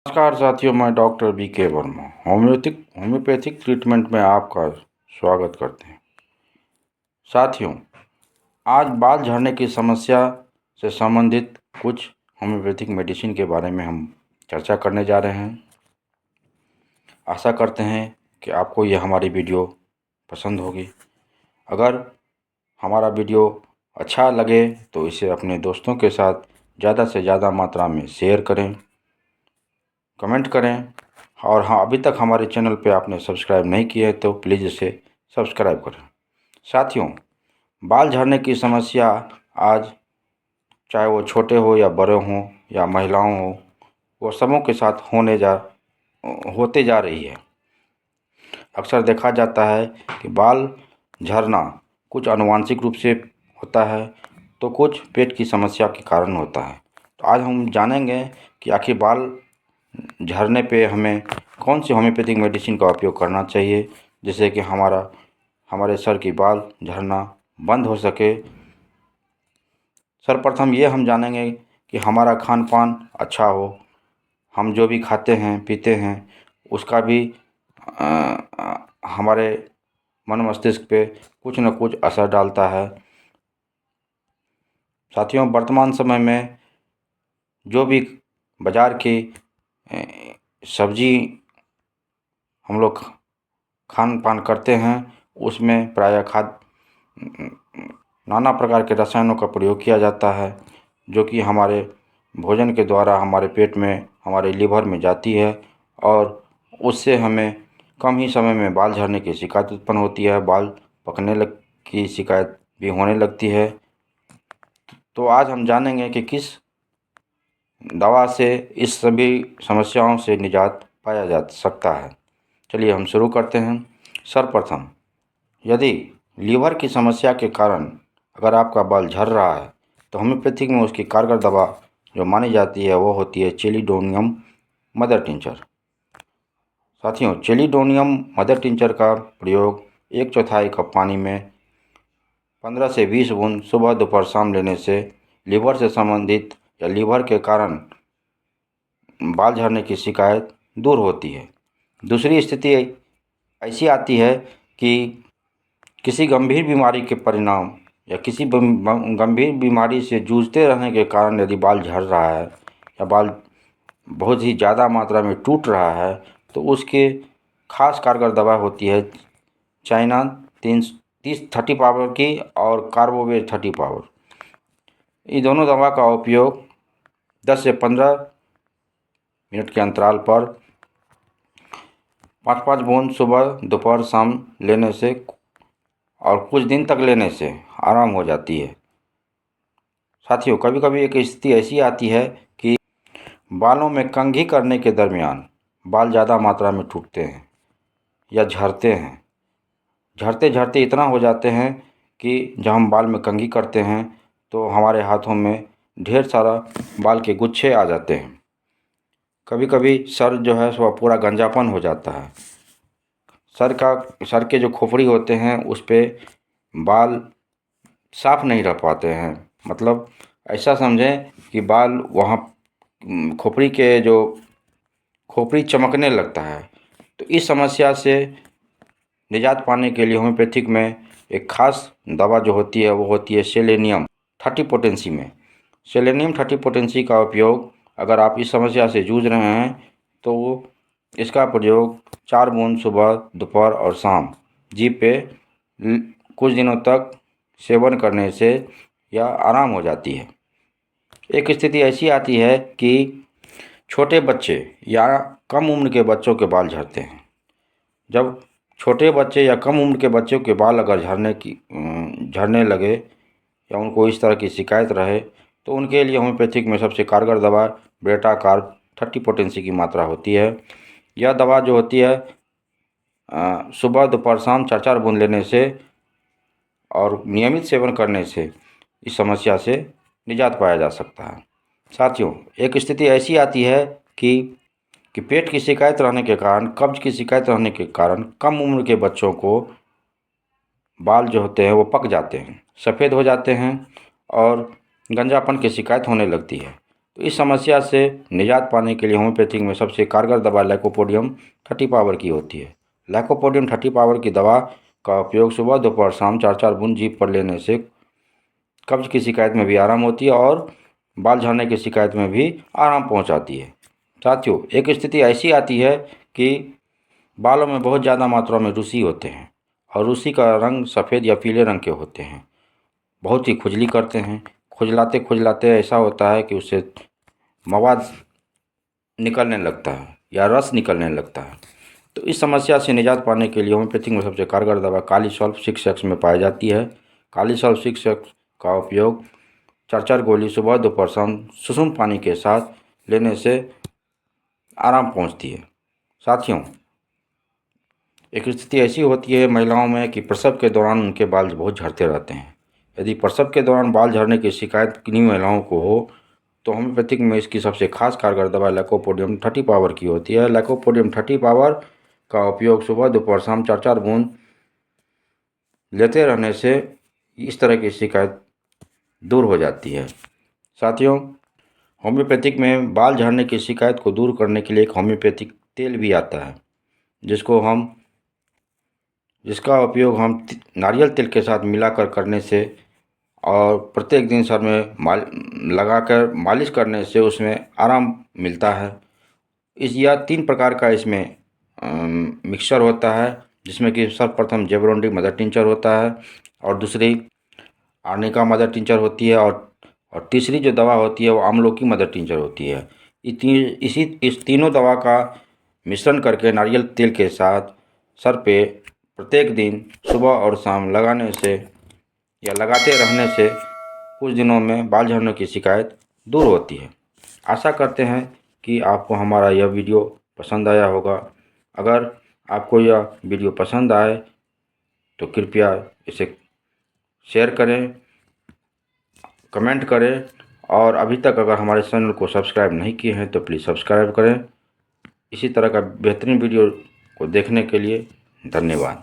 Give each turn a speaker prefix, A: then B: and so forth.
A: नमस्कार साथियों, मैं doctor BK Verma homeopathic treatment में आपका स्वागत करते हैं। साथियों, आज बाल झड़ने की समस्या से संबंधित कुछ होम्योपैथिक मेडिसिन के बारे में हम चर्चा करने जा रहे हैं। आशा करते हैं कि आपको यह हमारी वीडियो पसंद होगी। अगर हमारा वीडियो अच्छा लगे तो इसे अपने दोस्तों के साथ ज़्यादा से ज़्यादा मात्रा में शेयर करें, कमेंट करें और हाँ, अभी तक हमारे चैनल पे आपने सब्सक्राइब नहीं किया है तो प्लीज़ इसे सब्सक्राइब करें। साथियों, बाल झड़ने की समस्या आज चाहे वो छोटे हो या बड़े हों या महिलाओं हों, वो सबों के साथ होते जा रही है। अक्सर देखा जाता है कि बाल झड़ना कुछ आनुवांशिक रूप से होता है तो कुछ पेट की समस्या के कारण होता है। तो आज हम जानेंगे कि आखिर बाल झड़ने पे हमें कौन सी होम्योपैथिक मेडिसिन का उपयोग करना चाहिए जिससे कि हमारे सर की बाल झड़ना बंद हो सके। सर्वप्रथम ये हम जानेंगे कि हमारा खान पान अच्छा हो, हम जो भी खाते हैं पीते हैं उसका भी हमारे मन मस्तिष्क पे कुछ न कुछ असर डालता है। साथियों, वर्तमान समय में जो भी बाज़ार की सब्जी हम लोग खान पान करते हैं उसमें प्रायः नाना प्रकार के रसायनों का प्रयोग किया जाता है जो कि हमारे भोजन के द्वारा हमारे पेट में, हमारे लीवर में जाती है और उससे हमें कम ही समय में बाल झड़ने की शिकायत उत्पन्न होती है, बाल पकने की शिकायत भी होने लगती है। तो आज हम जानेंगे कि किस दवा से इस सभी समस्याओं से निजात पाया जा सकता है। चलिए हम शुरू करते हैं। सर्वप्रथम, यदि लीवर की समस्या के कारण अगर आपका बाल झड़ रहा है तो होम्योपैथिक में उसकी कारगर दवा जो मानी जाती है वो होती है चेलिडोनियम मदर टिंचर। साथियों, चेलिडोनियम मदर टिंचर का प्रयोग 1/4 कप पानी में 15 से 20 बूंद सुबह दोपहर शाम लेने से लीवर से संबंधित या लीवर के कारण बाल झड़ने की शिकायत दूर होती है। दूसरी स्थिति ऐसी आती है कि किसी गंभीर बीमारी के परिणाम या किसी गंभीर बीमारी से जूझते रहने के कारण यदि बाल झड़ रहा है या बाल बहुत ही ज़्यादा मात्रा में टूट रहा है तो उसके खास कारगर दवा होती है चाइना 30 पावर की और कार्बोवेट 30 पावर। ये दोनों दवा का उपयोग 10 से 15 मिनट के अंतराल पर 5-5 बूंद सुबह दोपहर शाम लेने से और कुछ दिन तक लेने से आराम हो जाती है। साथियों, कभी कभी एक स्थिति ऐसी आती है कि बालों में कंघी करने के दरमियान बाल ज़्यादा मात्रा में टूटते हैं या झड़ते हैं। झड़ते झड़ते इतना हो जाते हैं कि जब हम बाल में कंघी करते हैं तो हमारे हाथों में ढेर सारा बाल के गुच्छे आ जाते हैं। कभी कभी सर जो है वह पूरा गंजापन हो जाता है। सर के जो खोपड़ी होते हैं उस पर बाल साफ नहीं रह पाते हैं। मतलब ऐसा समझें कि बाल वहाँ खोपड़ी चमकने लगता है। तो इस समस्या से निजात पाने के लिए होम्योपैथिक में एक खास दवा जो होती है वो होती है सेलेनियम 30 पोटेंसी में। सेलेनियम 30 पोटेंसी का उपयोग अगर आप इस समस्या से जूझ रहे हैं तो इसका प्रयोग 4 बूंद सुबह दोपहर और शाम जीभ पे कुछ दिनों तक सेवन करने से यह आराम हो जाती है। एक स्थिति ऐसी आती है कि छोटे बच्चे या कम उम्र के बच्चों के बाल झड़ते हैं। जब छोटे बच्चे या कम उम्र के बच्चों के बाल अगर झड़ने लगे या उनको इस तरह की शिकायत रहे तो उनके लिए होम्योपैथिक में सबसे कारगर दवा बेटा कार्ब 30 पोटेंसी की मात्रा होती है। यह दवा जो होती है सुबह दोपहर शाम 4-4 बूंद लेने से और नियमित सेवन करने से इस समस्या से निजात पाया जा सकता है। साथियों, एक स्थिति ऐसी आती है कि पेट की शिकायत रहने के कारण, कब्ज की शिकायत रहने के कारण कम उम्र के बच्चों को बाल जो होते हैं वो पक जाते हैं, सफ़ेद हो जाते हैं और गंजापन की शिकायत होने लगती है। तो इस समस्या से निजात पाने के लिए होम्योपैथिक में सबसे कारगर दवा लाइकोपोडियम 30 पावर की होती है। लाइकोपोडियम 30 पावर की दवा का उपयोग सुबह दोपहर शाम 4-4 बूंद जीभ पर लेने से कब्ज की शिकायत में भी आराम होती है और बाल झड़ने की शिकायत में भी आराम पहुंचाती है। साथियों, एक स्थिति ऐसी आती है कि बालों में बहुत ज़्यादा मात्रा में रूसी होते हैं और रूसी का रंग सफ़ेद या पीले रंग के होते हैं। बहुत ही खुजली करते हैं। खुजलाते खुजलाते ऐसा होता है कि उससे मवाद निकलने लगता है या रस निकलने लगता है। तो इस समस्या से निजात पाने के लिए होम्योपैथिक में सबसे कारगर दवा कालीसॉल्व 6x में पाई जाती है। कालीसॉल्व 6x का उपयोग 4-4 गोली सुबह दोपहर शाम सुसुम पानी के साथ लेने से आराम पहुंचती है। साथियों, एक स्थिति ऐसी होती है महिलाओं में कि प्रसव के दौरान उनके बाल बहुत झड़ते रहते हैं। यदि प्रसव के दौरान बाल झड़ने की शिकायत किन्हीं महिलाओं को हो तो होम्योपैथिक में इसकी सबसे खास कारगर दवा लाइकोपोडियम 30 पावर की होती है। लाइकोपोडियम 30 पावर का उपयोग सुबह दोपहर शाम 4-4 बूंद लेते रहने से इस तरह की शिकायत दूर हो जाती है। साथियों, होम्योपैथिक में बाल झड़ने की शिकायत को दूर करने के लिए एक होम्योपैथिक तेल भी आता है जिसका उपयोग हम नारियल तेल के साथ मिलाकर करने से और प्रत्येक दिन सर में लगाकर मालिश करने से उसमें आराम मिलता है। यह 3 प्रकार का इसमें मिक्सचर होता है, जिसमें कि सर्वप्रथम जेबरोंडी मदर टिंचर होता है और दूसरी आर्निका मदर टिंचर होती है और तीसरी जो दवा होती है वो आमलों की मदर टिंचर होती है। इस तीनों दवा का मिश्रण करके नारियल तेल के साथ सर पे प्रत्येक दिन सुबह और शाम लगाने से या लगाते रहने से कुछ दिनों में बाल झड़ने की शिकायत दूर होती है। आशा करते हैं कि आपको हमारा यह वीडियो पसंद आया होगा। अगर आपको यह वीडियो पसंद आए तो कृपया इसे शेयर करें, कमेंट करें और अभी तक अगर हमारे चैनल को सब्सक्राइब नहीं किए हैं तो प्लीज़ सब्सक्राइब करें। इसी तरह का बेहतरीन वीडियो को देखने के लिए धन्यवाद।